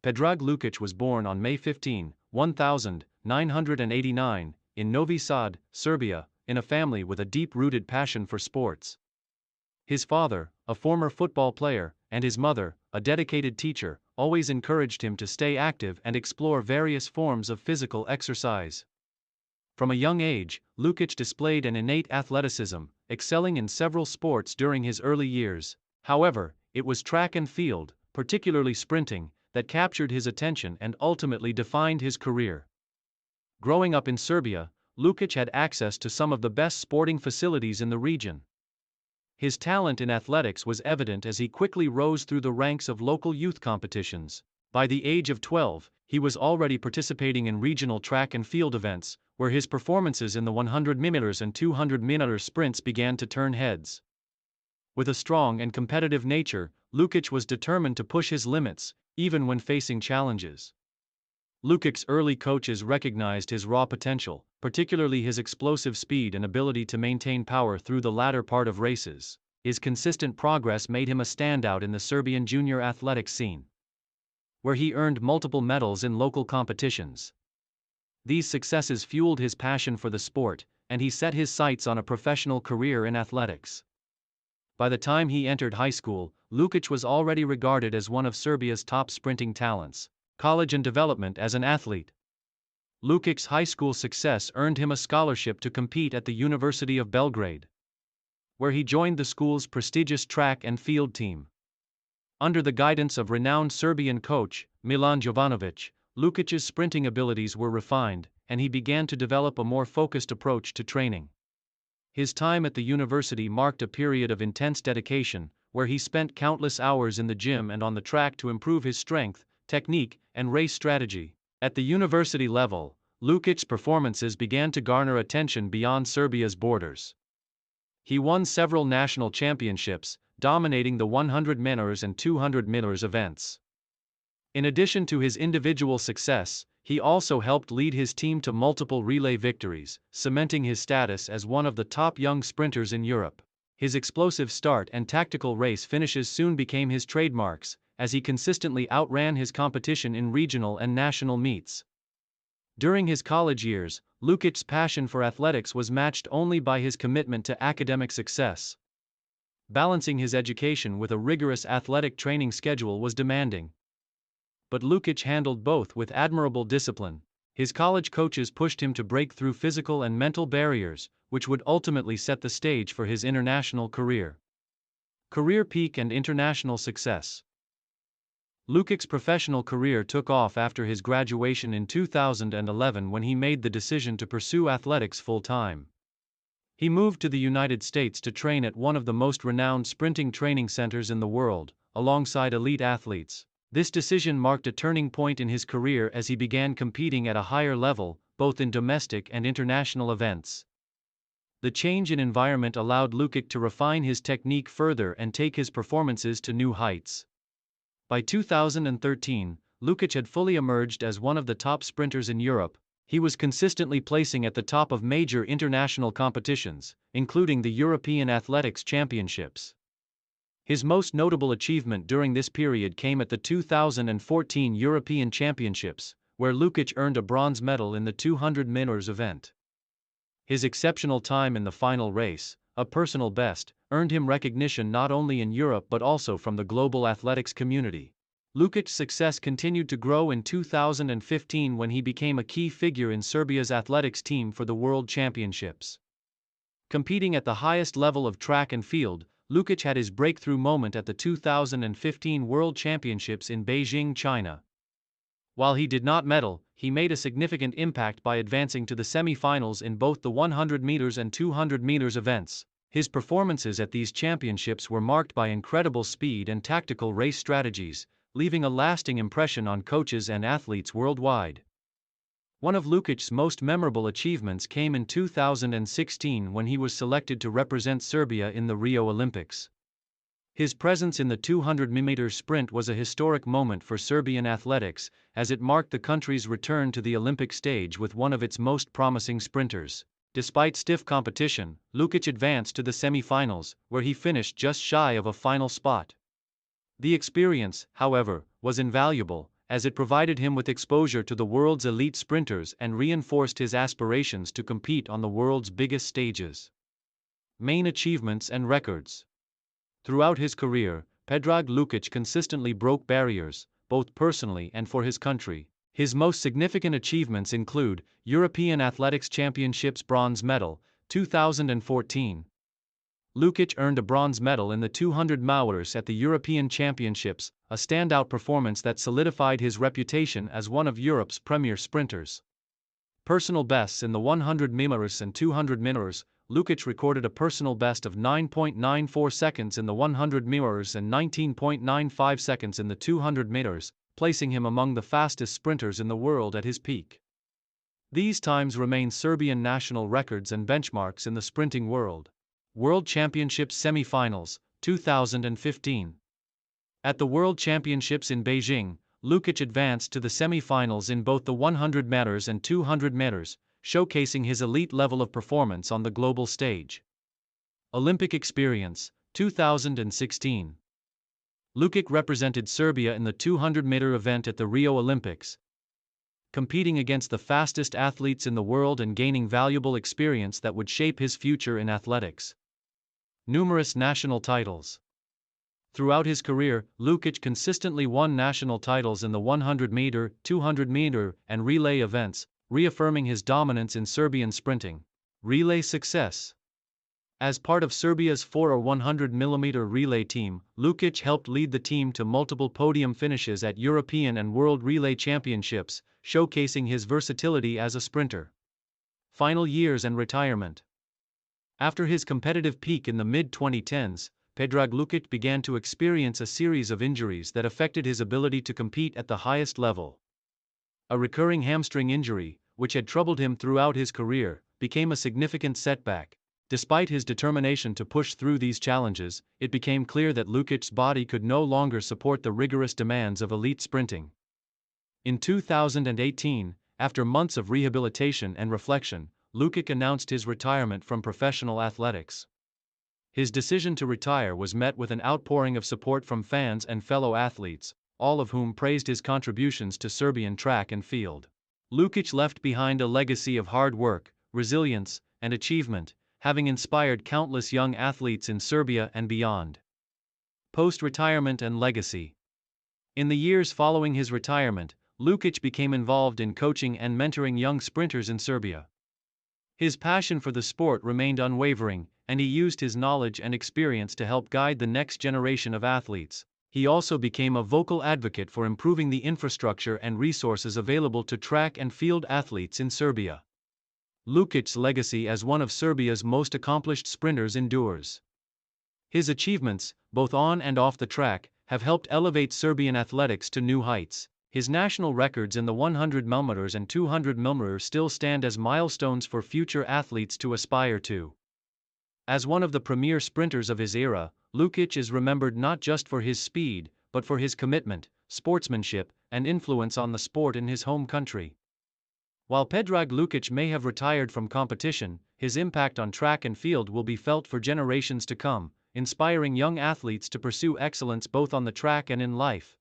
Pedrag Lukic was born on May 15, 1989, in Novi Sad, Serbia, in a family with a deep-rooted passion for sports. His father, a former football player, and his mother, a dedicated teacher, always encouraged him to stay active and explore various forms of physical exercise. From a young age, Lukic displayed an innate athleticism, excelling in several sports during his early years. However, it was track and field, particularly sprinting, that captured his attention and ultimately defined his career. Growing up in Serbia, Lukic had access to some of the best sporting facilities in the region. His talent in athletics was evident as he quickly rose through the ranks of local youth competitions. By the age of 12, he was already participating in regional track and field events, where his performances in the 100 meters and 200 meter sprints began to turn heads. With a strong and competitive nature, Lukic was determined to push his limits, even when facing challenges. Lukic's early coaches recognized his raw potential, particularly his explosive speed and ability to maintain power through the latter part of races. His consistent progress made him a standout in the Serbian junior athletics scene, where he earned multiple medals in local competitions. These successes fueled his passion for the sport, and he set his sights on a professional career in athletics. By the time he entered high school, Lukic was already regarded as one of Serbia's top sprinting talents. College and development as an athlete. Lukic's high school success earned him a scholarship to compete at the University of Belgrade, where he joined the school's prestigious track and field team. Under the guidance of renowned Serbian coach, Milan Jovanovic, Lukic's sprinting abilities were refined, and he began to develop a more focused approach to training. His time at the university marked a period of intense dedication, where he spent countless hours in the gym and on the track to improve his strength, technique, and race strategy. At the university level, Lukic's performances began to garner attention beyond Serbia's borders. He won several national championships, dominating the 100 meters and 200 meters events. In addition to his individual success, he also helped lead his team to multiple relay victories, cementing his status as one of the top young sprinters in Europe. His explosive start and tactical race finishes soon became his trademarks, as he consistently outran his competition in regional and national meets. During his college years, Lukic's passion for athletics was matched only by his commitment to academic success. Balancing his education with a rigorous athletic training schedule was demanding. But Lukic handled both with admirable discipline. His college coaches pushed him to break through physical and mental barriers, which would ultimately set the stage for his international career. Career peak and international success. Lukic's professional career took off after his graduation in 2011 when he made the decision to pursue athletics full-time. He moved to the United States to train at one of the most renowned sprinting training centers in the world, alongside elite athletes. This decision marked a turning point in his career as he began competing at a higher level, both in domestic and international events. The change in environment allowed Lukic to refine his technique further and take his performances to new heights. By 2013, Lukic had fully emerged as one of the top sprinters in Europe. He was consistently placing at the top of major international competitions, including the European Athletics Championships. His most notable achievement during this period came at the 2014 European Championships, where Lukic earned a bronze medal in the 200 meters event. His exceptional time in the final race, a personal best, earned him recognition not only in Europe but also from the global athletics community. Lukic's success continued to grow in 2015 when he became a key figure in Serbia's athletics team for the World Championships. Competing at the highest level of track and field, Lukic had his breakthrough moment at the 2015 World Championships in Beijing, China. While he did not medal, he made a significant impact by advancing to the semi-finals in both the 100 meters and 200 meters events. His performances at these championships were marked by incredible speed and tactical race strategies, leaving a lasting impression on coaches and athletes worldwide. One of Lukic's most memorable achievements came in 2016 when he was selected to represent Serbia in the Rio Olympics. His presence in the 200-meter sprint was a historic moment for Serbian athletics, as it marked the country's return to the Olympic stage with one of its most promising sprinters. Despite stiff competition, Lukic advanced to the semi-finals, where he finished just shy of a final spot. The experience, however, was invaluable, as it provided him with exposure to the world's elite sprinters and reinforced his aspirations to compete on the world's biggest stages. Main achievements and records. Throughout his career, Pedrag Lukic consistently broke barriers, both personally and for his country. His most significant achievements include European Athletics Championships bronze medal, 2014. Lukic earned a bronze medal in the 200 meters at the European Championships, a standout performance that solidified his reputation as one of Europe's premier sprinters. Personal bests in the 100 meters and 200 meters. Lukic recorded a personal best of 9.94 seconds in the 100 meters and 19.95 seconds in the 200 meters, placing him among the fastest sprinters in the world at his peak. These times remain Serbian national records and benchmarks in the sprinting world. World Championships semi-finals, 2015. At the World Championships in Beijing, Lukic advanced to the semi-finals in both the 100 meters and 200 meters, showcasing his elite level of performance on the global stage. Olympic experience, 2016. Lukic represented Serbia in the 200-meter event at the Rio Olympics, competing against the fastest athletes in the world and gaining valuable experience that would shape his future in athletics. Numerous national titles. Throughout his career, Lukic consistently won national titles in the 100-meter, 200-meter, and relay events, reaffirming his dominance in Serbian sprinting. Relay success. As part of Serbia's 4 or 100mm relay team, Lukic helped lead the team to multiple podium finishes at European and World Relay Championships, showcasing his versatility as a sprinter. Final years and retirement. After his competitive peak in the mid-2010s, Pedrag Lukic began to experience a series of injuries that affected his ability to compete at the highest level. A recurring hamstring injury, which had troubled him throughout his career, became a significant setback. Despite his determination to push through these challenges, it became clear that Lukic's body could no longer support the rigorous demands of elite sprinting. In 2018, after months of rehabilitation and reflection, Lukic announced his retirement from professional athletics. His decision to retire was met with an outpouring of support from fans and fellow athletes, all of whom praised his contributions to Serbian track and field. Lukic left behind a legacy of hard work, resilience, and achievement, having inspired countless young athletes in Serbia and beyond. Post-retirement and legacy. In the years following his retirement, Lukic became involved in coaching and mentoring young sprinters in Serbia. His passion for the sport remained unwavering, and he used his knowledge and experience to help guide the next generation of athletes. He also became a vocal advocate for improving the infrastructure and resources available to track and field athletes in Serbia. Lukic's legacy as one of Serbia's most accomplished sprinters endures. His achievements, both on and off the track, have helped elevate Serbian athletics to new heights. His national records in the 100 mm and 200 mm still stand as milestones for future athletes to aspire to. As one of the premier sprinters of his era, Lukic is remembered not just for his speed, but for his commitment, sportsmanship, and influence on the sport in his home country. While Pedrag Lukic may have retired from competition, his impact on track and field will be felt for generations to come, inspiring young athletes to pursue excellence both on the track and in life.